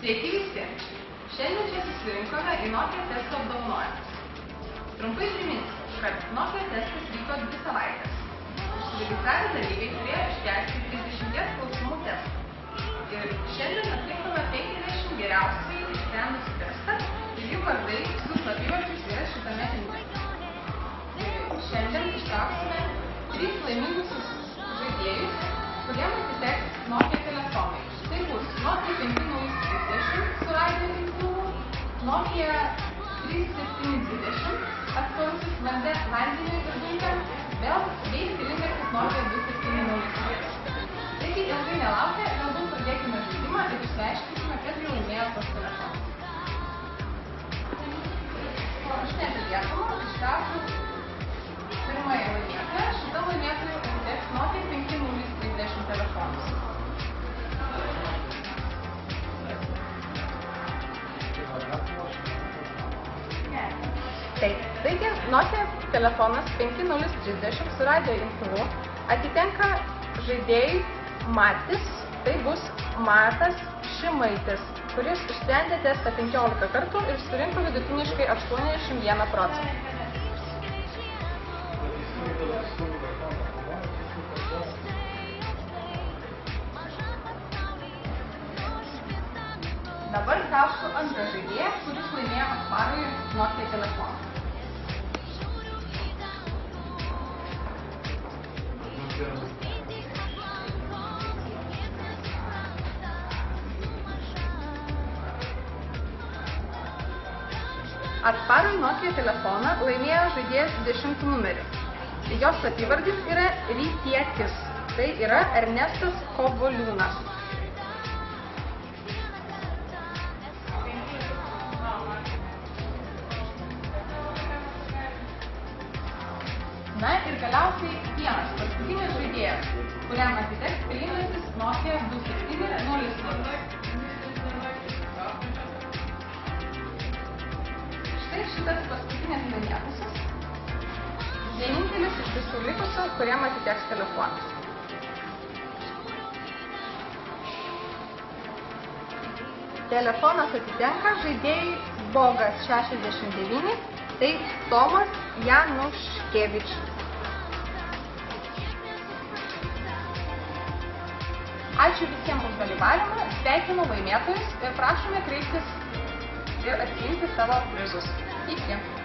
Sveiki visi! Šiandien čia susirinkome į Nokia testo apdovanojimus. Trumpai priminsiu, kad Nokia testas vyko 2 savaitės. Užsiregistravę dalyviai turėjo iškelti 30 klausimų testą. Ir šiandien atlikome 50 geriausiai išsprendusių testą ir jų vardai su slapyvardžiais yra šitame indexe. Šiandien ištrauksime 3 laimingusius žaidėjus, kuriems atiteks Nokia telefonai. Tai bus Nokia 5030 su radio imtuvu, Nokia 3720 atsparusis vandeniui ir dulkėms, bei stilingasis Nokia 2700. Taigi ilgai nelaukę, galbūt pradėkime žaidimą ir išsiaiškinsime, kas jau laimėjo tos telefonus. Aš neatliekama, ištraukiu pirmąją laimėtoją. Šita laimėtoja atiteks Nokia 5030 telefonus. Taigi, Nokia telefonas 5030 su radio imtuvu atitenka žaidėjui Matis, tai bus Matas Šimaitis, kuris išsprendė testą 15 kartų ir surinko vidutiniškai 81%. Dabar trauksiu antrą žaidėją, kuris laimėjo atsparųjį Nokia telefoną. Atsparųjį Nokia telefoną laimėjo žaidėjas 20 numerį. Jos slapyvardis yra Rytietis, tai yra Ernestas Kovoliūnas. Na ir galiausiai vienas paskutinis žaidėjas, kuriam atiteks stilingasis Nokia 2700. Štai šitas paskutinis laimėtasis, vienintelis iš visų likusių, kuriam atiteks telefonas. Telefonas atitenka žaidėjui Bogas 69, tai Tomas Januškevič. Ačiū visiems už dalyvavimą, sveikinu laimėtojus ir prašome kreiptis ir atsiimti savo prizus. Iki!